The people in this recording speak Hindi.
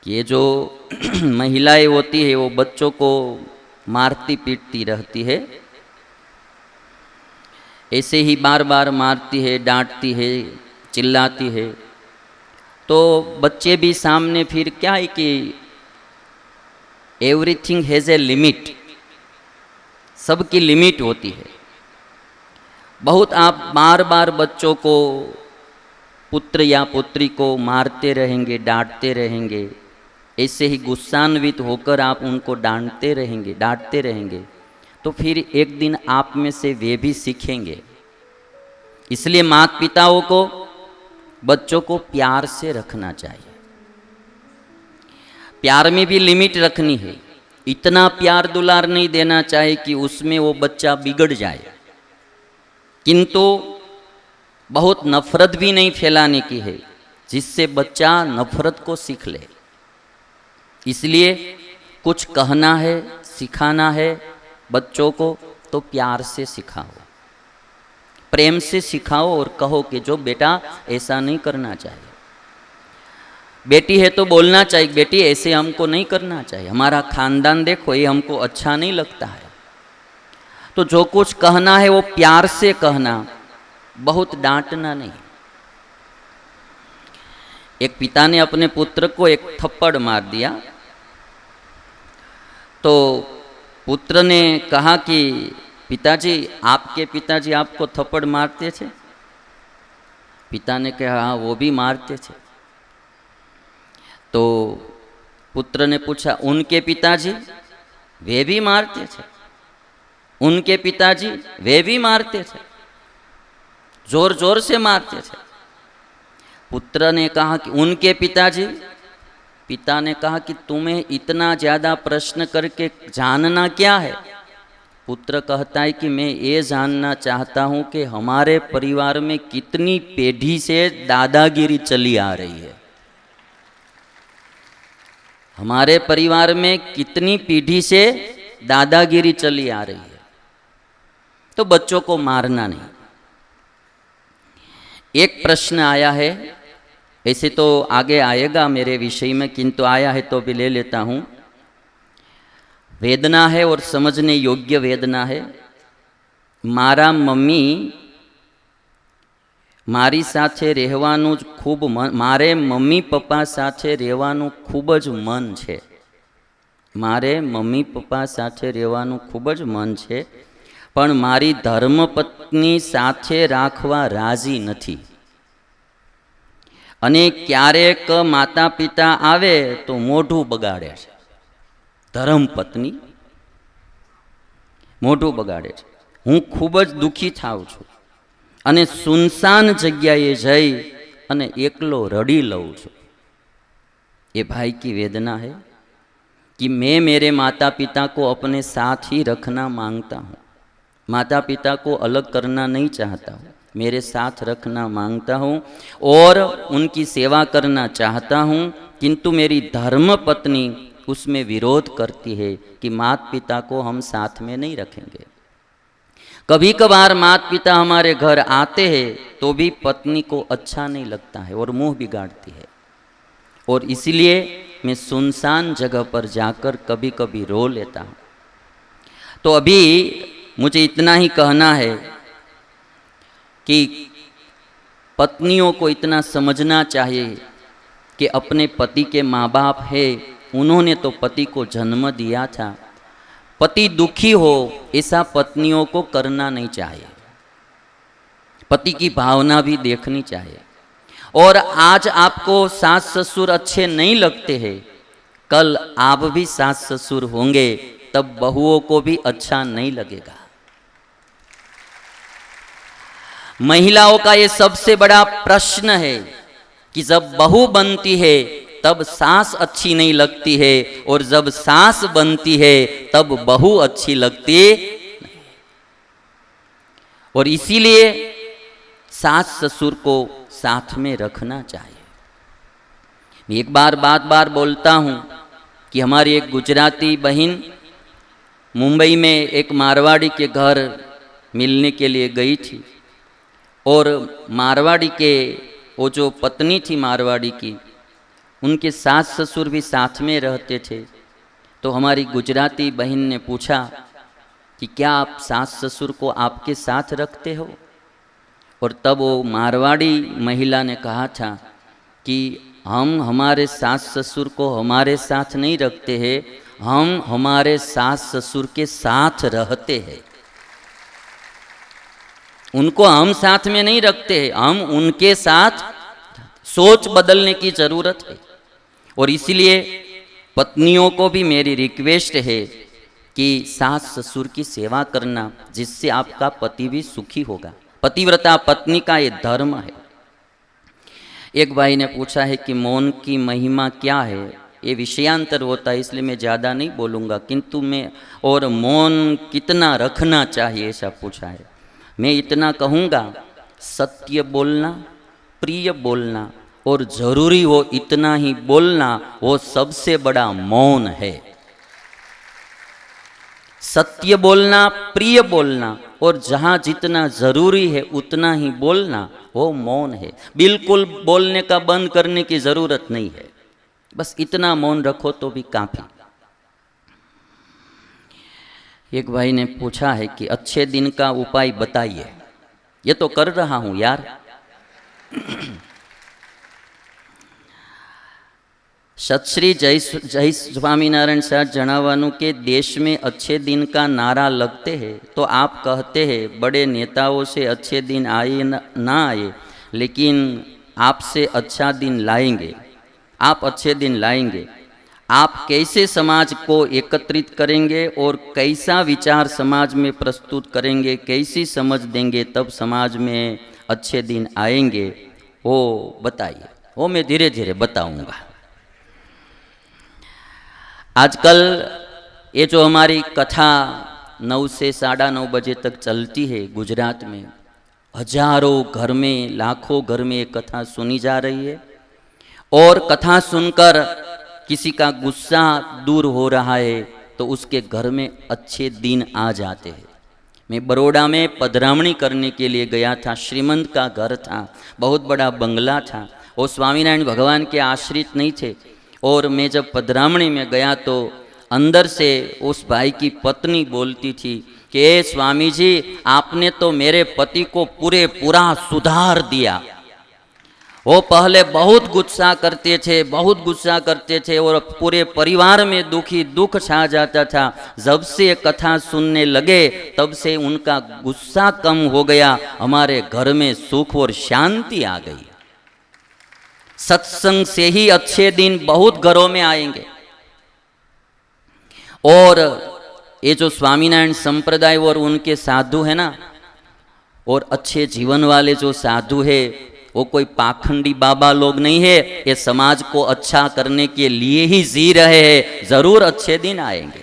कि ये जो महिलाएं होती है वो बच्चों को मारती पीटती रहती है, ऐसे ही बार बार मारती है, डांटती है, चिल्लाती है। तो बच्चे भी सामने फिर क्या है कि एवरीथिंग हैज़ ए लिमिट, सबकी लिमिट होती है। बहुत आप बार बार बच्चों को, पुत्र या पुत्री को मारते रहेंगे, डांटते रहेंगे, ऐसे ही गुस्सान्वित होकर आप उनको डांटते रहेंगे, तो फिर एक दिन आप में से वे भी सीखेंगे। इसलिए माता पिताओं को बच्चों को प्यार से रखना चाहिए। प्यार में भी लिमिट रखनी है। इतना प्यार दुलार नहीं देना चाहिए कि उसमें वो बच्चा बिगड़ जाए, किंतु बहुत नफरत भी नहीं फैलाने की है जिससे बच्चा नफरत को सीख ले। इसलिए कुछ कहना है, सिखाना है बच्चों को, तो प्यार से सिखाओ, प्रेम से सिखाओ और कहो कि जो बेटा ऐसा नहीं करना चाहिए। बेटी है तो बोलना चाहिए, बेटी ऐसे हमको नहीं करना चाहिए, हमारा खानदान देखो ये हमको अच्छा नहीं लगता है। तो जो कुछ कहना है वो प्यार से कहना, बहुत डांटना नहीं। एक पिता ने अपने पुत्र को एक थप्पड़ मार दिया, तो पुत्र ने कहा कि पिताजी, आपके पिताजी आपको थप्पड़ मारते थे? पिता ने कहा हाँ वो भी मारते थे। तो पुत्र ने पूछा उनके पिताजी? वे भी मारते थे। उनके पिताजी? वे भी मारते थे, जोर जोर से मारते थे। पुत्र ने कहा कि उनके पिताजी? पिता ने कहा कि तुम्हें इतना ज़्यादा प्रश्न करके जानना क्या है? पुत्र कहता है कि मैं ये जानना चाहता हूँ कि हमारे परिवार में कितनी पीढ़ी से दादागिरी चली आ रही है, हमारे परिवार में कितनी पीढ़ी से दादागिरी चली आ रही है। तो बच्चों को मारना नहीं। एक प्रश्न आया है, ऐसे तो आगे आएगा मेरे विषय में, किंतु आया है तो भी ले लेता हूँ। वेदना है और समझने योग्य वेदना है। मारा मम्मी मारी साथे રહેવાનું खूब मारे मम्मी पप्पा साथे રહેવાનું खूब ज मन छे। मारे मम्मी पप्पा साथे રહેવાનું खूब ज मन छे, पण मारी धर्मपत्नी साथे राखवा राजी नथी। अने क्यारेक माता पिता आवे तो मोढुं बगाड़े छे। धर्मपत्नी मोढुं बगाड़े छे। हूँ खूब ज दुखी थाउं छुं अने सुनसान जग्याए जई अने एकलो रड़ी लऊं छुं। ये भाई की वेदना है कि मैं मेरे माता पिता को अपने साथ ही रखना मांगता हूँ, माता पिता को अलग करना नहीं चाहता हूँ, मेरे साथ रखना मांगता हूँ और उनकी सेवा करना चाहता हूँ, किंतु मेरी धर्म पत्नी उसमें विरोध करती है कि माता पिता को हम साथ में नहीं रखेंगे। कभी कभार माता पिता हमारे घर आते हैं तो भी पत्नी को अच्छा नहीं लगता है और मुंह बिगाड़ती है, और इसलिए मैं सुनसान जगह पर जाकर कभी कभी रो लेता हूँ। तो अभी मुझे इतना ही कहना है कि पत्नियों को इतना समझना चाहिए कि अपने पति के माँ बाप है, उन्होंने तो पति को जन्म दिया था। पति दुखी हो ऐसा पत्नियों को करना नहीं चाहिए, पति की भावना भी देखनी चाहिए। और आज आपको सास ससुर अच्छे नहीं लगते हैं, कल आप भी सास ससुर होंगे, तब बहुओं को भी अच्छा नहीं लगेगा। महिलाओं का ये सबसे बड़ा प्रश्न है कि जब बहू बनती है तब सास अच्छी नहीं लगती है, और जब सास बनती है तब बहू अच्छी लगती नहीं। और इसीलिए सास ससुर को साथ में रखना चाहिए। एक बार बोलता हूँ कि हमारी एक गुजराती बहन मुंबई में एक मारवाड़ी के घर मिलने के लिए गई थी, और मारवाड़ी के वो जो पत्नी थी मारवाड़ी की, उनके सास ससुर भी साथ में रहते थे। तो हमारी गुजराती बहन ने पूछा कि क्या आप सास ससुर को आपके साथ रखते हो? और तब वो मारवाड़ी महिला ने कहा था कि हम हमारे सास ससुर को हमारे साथ नहीं रखते हैं, हम हमारे सास ससुर के साथ रहते हैं। उनको हम साथ में नहीं रखते हैं, हम उनके साथ। सोच बदलने की जरूरत है। और इसलिए पत्नियों को भी मेरी रिक्वेस्ट है कि सास ससुर की सेवा करना, जिससे आपका पति भी सुखी होगा। पतिव्रता पत्नी का ये धर्म है। एक भाई ने पूछा है कि मौन की महिमा क्या है? ये विषयांतर होता है, इसलिए मैं ज़्यादा नहीं बोलूँगा, किंतु मैं और मौन कितना रखना चाहिए ऐसा पूछा है। मैं इतना कहूँगा, सत्य बोलना, प्रिय बोलना और जरूरी हो इतना ही बोलना, वो सबसे बड़ा मौन है। सत्य बोलना, प्रिय बोलना और जहाँ जितना जरूरी है उतना ही बोलना, वो मौन है। बिल्कुल बोलने का बंद करने की जरूरत नहीं है, बस इतना मौन रखो तो भी काफी। एक भाई ने पूछा है कि अच्छे दिन का उपाय बताइए। ये तो कर रहा हूं यार। सतश्री जय स्वामीनारायण साहब जनावानु के देश में अच्छे दिन का नारा लगते हैं, तो आप कहते हैं बड़े नेताओं से अच्छे दिन आए ना आए, लेकिन आपसे अच्छा दिन लाएंगे। आप अच्छे दिन लाएंगे। आप कैसे समाज को एकत्रित करेंगे और कैसा विचार समाज में प्रस्तुत करेंगे, कैसी समझ देंगे, तब समाज में अच्छे दिन आएंगे, वो बताइए। वो मैं धीरे धीरे बताऊंगा। आजकल ये जो हमारी कथा 9 से 9:30 बजे तक चलती है गुजरात में, हजारों घर में, लाखों घर में ये कथा सुनी जा रही है। और कथा सुनकर किसी का गुस्सा दूर हो रहा है तो उसके घर में अच्छे दिन आ जाते हैं। मैं बड़ौदा में पधरामणी करने के लिए गया था। श्रीमंत का घर था, बहुत बड़ा बंगला था। वो स्वामीनारायण भगवान के आश्रित नहीं थे। और मैं जब पधरामणी में गया तो अंदर से उस भाई की पत्नी बोलती थी कि स्वामी जी, आपने तो मेरे पति को पूरा सुधार दिया। वो पहले बहुत गुस्सा करते थे और पूरे परिवार में दुख छा जाता था। जब से ये कथा सुनने लगे तब से उनका गुस्सा कम हो गया, हमारे घर में सुख और शांति आ गई। सत्संग से ही अच्छे दिन बहुत घरों में आएंगे। और ये जो स्वामीनारायण संप्रदाय और उनके साधु है ना, और अच्छे जीवन वाले जो साधु है, वो कोई पाखंडी बाबा लोग नहीं है। ये समाज को अच्छा करने के लिए ही जी रहे हैं। जरूर अच्छे दिन आएंगे।